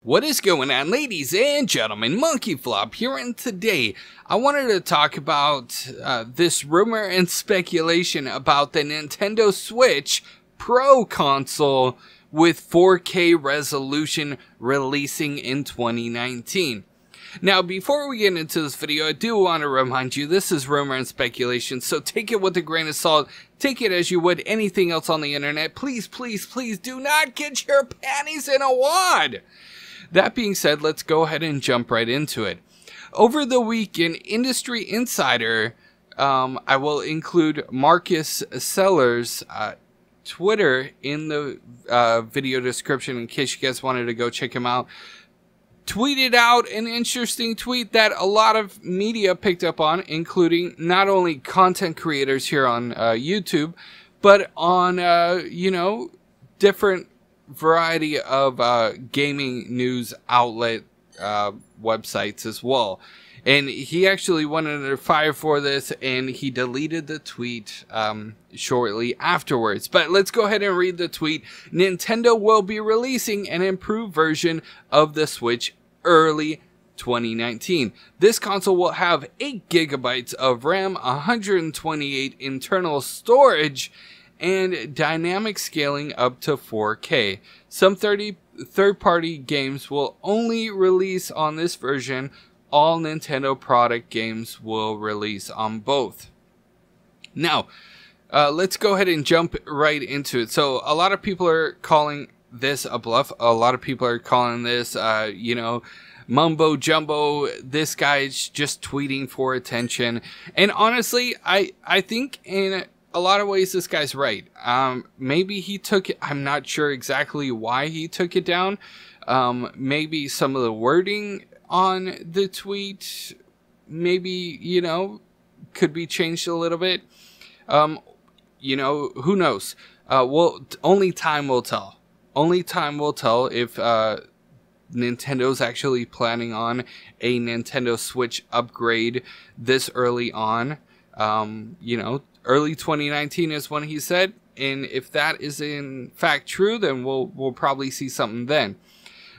What is going on, ladies and gentlemen? MonkeyFlop here, and today I wanted to talk about this rumor and speculation about the Nintendo Switch Pro console with 4K resolution releasing in 2019. Now, before we get into this video, I do want to remind you this is rumor and speculation, so take it with a grain of salt. Take it as you would anything else on the internet. Please, please, please do not get your panties in a wad. That being said, let's go ahead and jump right into it. Over the weekend, Industry Insider, I will include Marcus Seller's Twitter in the video description in case you guys wanted to go check him out, tweeted out an interesting tweet that a lot of media picked up on, including not only content creators here on YouTube, but on, different variety of gaming news outlet websites as well. And he actually went under fire for this, and he deleted the tweet shortly afterwards. But let's go ahead and read the tweet. Nintendo will be releasing an improved version of the Switch early 2019. This console will have 8 gigabytes of RAM, 128 internal storage, and dynamic scaling up to 4K. Some third-party games will only release on this version. All Nintendo product games will release on both. Now, let's go ahead and jump right into it. So, a lot of people are calling this a bluff. A lot of people are calling this, mumbo jumbo. This guy's just tweeting for attention. And honestly, I think in a lot of ways this guy's right. Maybe he took it, I'm not sure exactly why he took it down. Maybe some of the wording on the tweet maybe, could be changed a little bit. Who knows? Only time will tell. Only time will tell if Nintendo's actually planning on a Nintendo Switch upgrade this early on. Early 2019 is when he said, and if that is in fact true, then we'll probably see something then.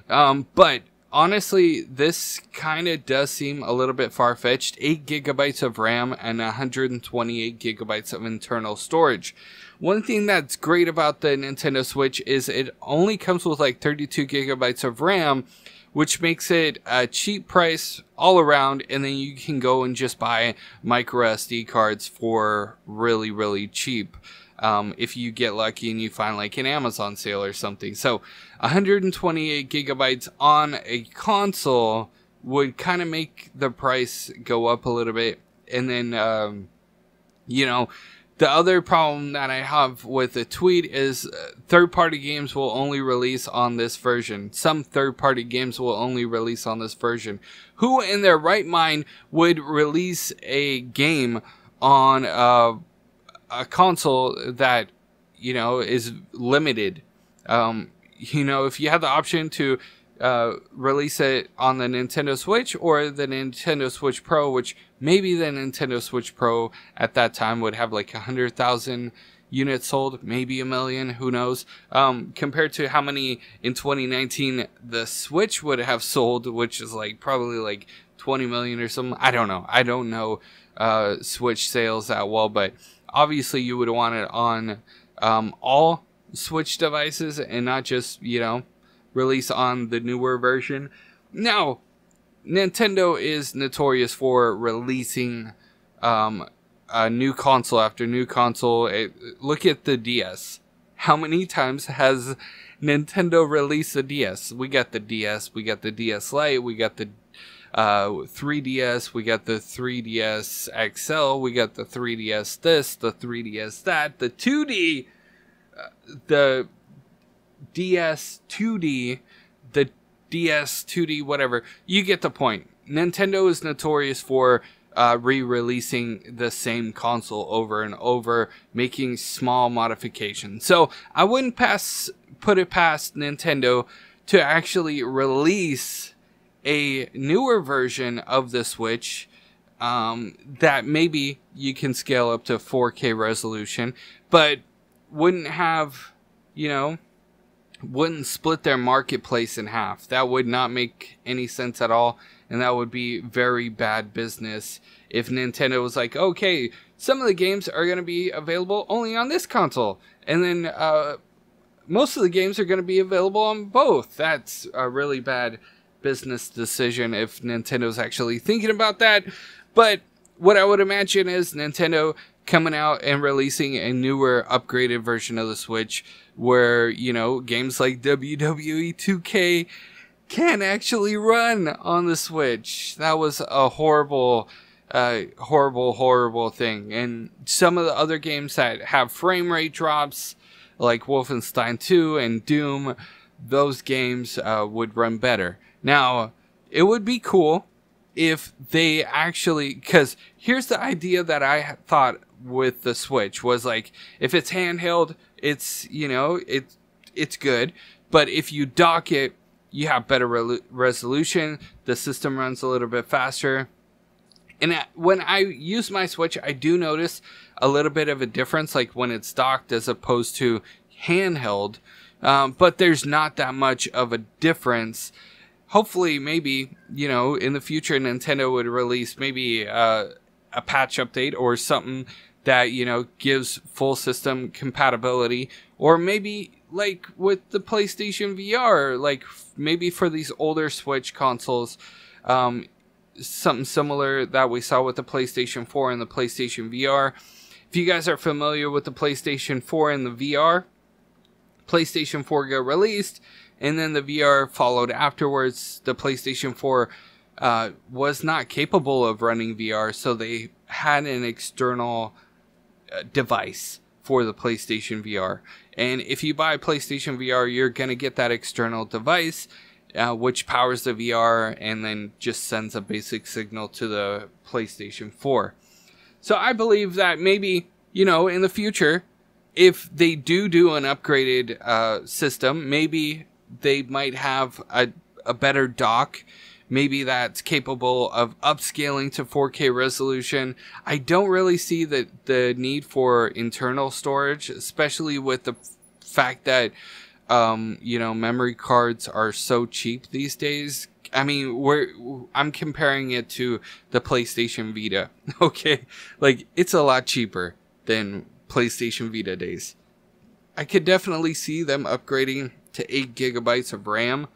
But honestly, this kind of does seem a little bit far-fetched. 8 gigabytes of RAM and 128 gigabytes of internal storage. One thing that's great about the Nintendo Switch is it only comes with like 32 gigabytes of RAM, which makes it a cheap price all around, and then you can go and just buy micro SD cards for really, really cheap. If you get lucky and you find like an Amazon sale or something. So 128 gigabytes on a console would kind of make the price go up a little bit. And then, the other problem that I have with the tweet is third-party games will only release on this version. Some third-party games will only release on this version. Who in their right mind would release a game on a console that, is limited? If you have the option to release it on the Nintendo Switch or the Nintendo Switch Pro, which maybe the Nintendo Switch Pro at that time would have like 100,000 units sold, maybe 1 million, who knows, compared to how many in 2019 the Switch would have sold, which is like probably like 20 million or something. I don't know Switch sales that well, but obviously you would want it on all Switch devices and not just, release on the newer version. Now, Nintendo is notorious for releasing a new console after new console. Look at the DS. How many times has Nintendo released a DS? We got the DS, we got the DS Lite, we got the 3DS, we got the 3DS XL, we got the 3DS this, the 3DS that, the 2D, the DS 2D, the DS 2D, whatever. You get the point. Nintendo is notorious for re-releasing the same console over and over, making small modifications. So I wouldn't put it past Nintendo to actually release a newer version of the Switch that maybe you can scale up to 4K resolution, but wouldn't have, wouldn't split their marketplace in half. That would not make any sense at all, and that would be very bad business if Nintendo was like, okay, some of the games are going to be available only on this console, and then most of the games are going to be available on both. That's a really bad business decision if Nintendo's actually thinking about that. But what I would imagine is Nintendo coming out and releasing a newer, upgraded version of the Switch where, you know, games like WWE 2K can actually run on the Switch. That was a horrible thing. And some of the other games that have frame rate drops, like Wolfenstein 2 and Doom, those games would run better. Now, it would be cool if they actually, because here's the idea that I thought with the Switch was like, if it's handheld, it's, you know, it's good, but if you dock it, you have better resolution, the system runs a little bit faster. And when I use my Switch, I do notice a little bit of a difference, like when it's docked as opposed to handheld, but there's not that much of a difference. Hopefully, maybe, you know, in the future, Nintendo would release maybe a patch update or something that, you know, gives full system compatibility. Or maybe, like, with the PlayStation VR, like, maybe for these older Switch consoles, something similar that we saw with the PlayStation 4 and the PlayStation VR. If you guys are familiar with the PlayStation 4 and the VR, PlayStation 4 got released, and then the VR followed afterwards. The PlayStation 4 was not capable of running VR, so they had an external device for the PlayStation VR. And if you buy PlayStation VR, you're going to get that external device, which powers the VR and then just sends a basic signal to the PlayStation 4. So I believe that maybe, you know, in the future, if they do an upgraded system, maybe they might have a better dock. Maybe that's capable of upscaling to 4K resolution. I don't really see the need for internal storage, especially with the fact that, you know, memory cards are so cheap these days. I mean, I'm comparing it to the PlayStation Vita, okay? Like, it's a lot cheaper than PlayStation Vita days. I could definitely see them upgrading to 8 gigabytes of RAM.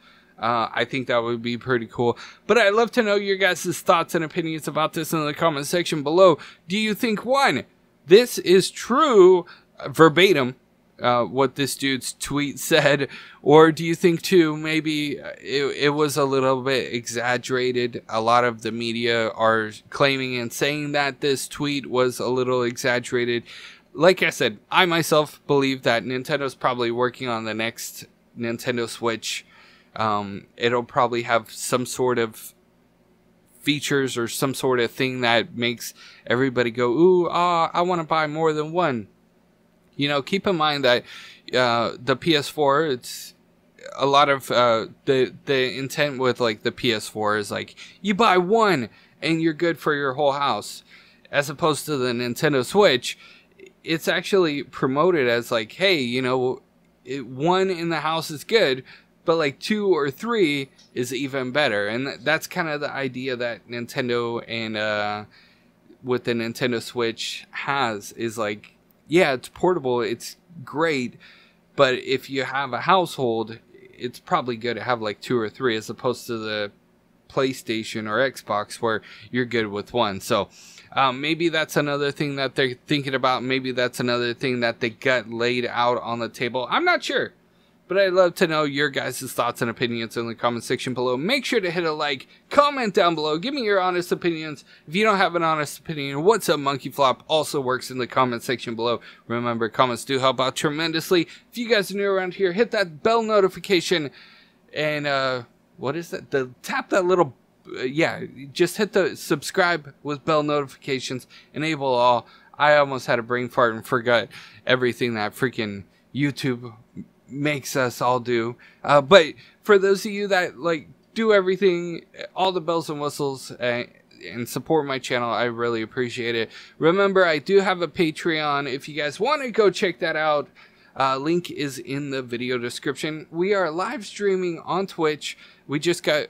I think that would be pretty cool. But I'd love to know your guys' thoughts and opinions about this in the comment section below. Do you think, one, this is true, verbatim, what this dude's tweet said? Or do you think, two, maybe it was a little bit exaggerated? A lot of the media are claiming and saying that this tweet was a little exaggerated. Like I said, I myself believe that Nintendo's probably working on the next Nintendo Switch. It'll probably have some sort of features or some sort of thing that makes everybody go, ooh, I want to buy more than one. You know, keep in mind that the PS4, it's a lot of the intent with like the PS4 is like, you buy one and you're good for your whole house. As opposed to the Nintendo Switch, it's actually promoted as like, hey, you know, one in the house is good, but like 2 or 3 is even better. And that's kind of the idea that Nintendo and with the Nintendo Switch has, is like, yeah, it's portable, it's great, but if you have a household, it's probably good to have like 2 or 3 as opposed to the PlayStation or Xbox where you're good with one. So maybe that's another thing that they're thinking about. Maybe that's another thing that they got laid out on the table. I'm not sure. But I'd love to know your guys' thoughts and opinions in the comment section below. Make sure to hit a like, comment down below, give me your honest opinions. If you don't have an honest opinion, what's up, MonkeyFlop also works in the comment section below. Remember, comments do help out tremendously. If you guys are new around here, hit that bell notification and what is that? Tap that little, yeah, just hit the subscribe with bell notifications, enable all. I almost had a brain fart and forgot everything that freaking YouTube makes us all do. But for those of you that like do everything, all the bells and whistles, and support my channel, I really appreciate it. Remember, I do have a Patreon if you guys want to go check that out. Link is in the video description. We are live streaming on Twitch. We just got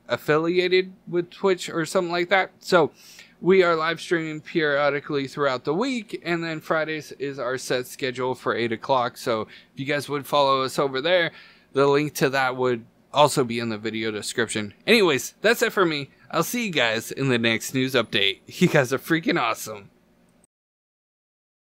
affiliated with Twitch or something like that. So we are live streaming periodically throughout the week, and then Fridays is our set schedule for 8 o'clock. So if you guys would follow us over there, the link to that would also be in the video description. Anyways, that's it for me. I'll see you guys in the next news update. You guys are freaking awesome.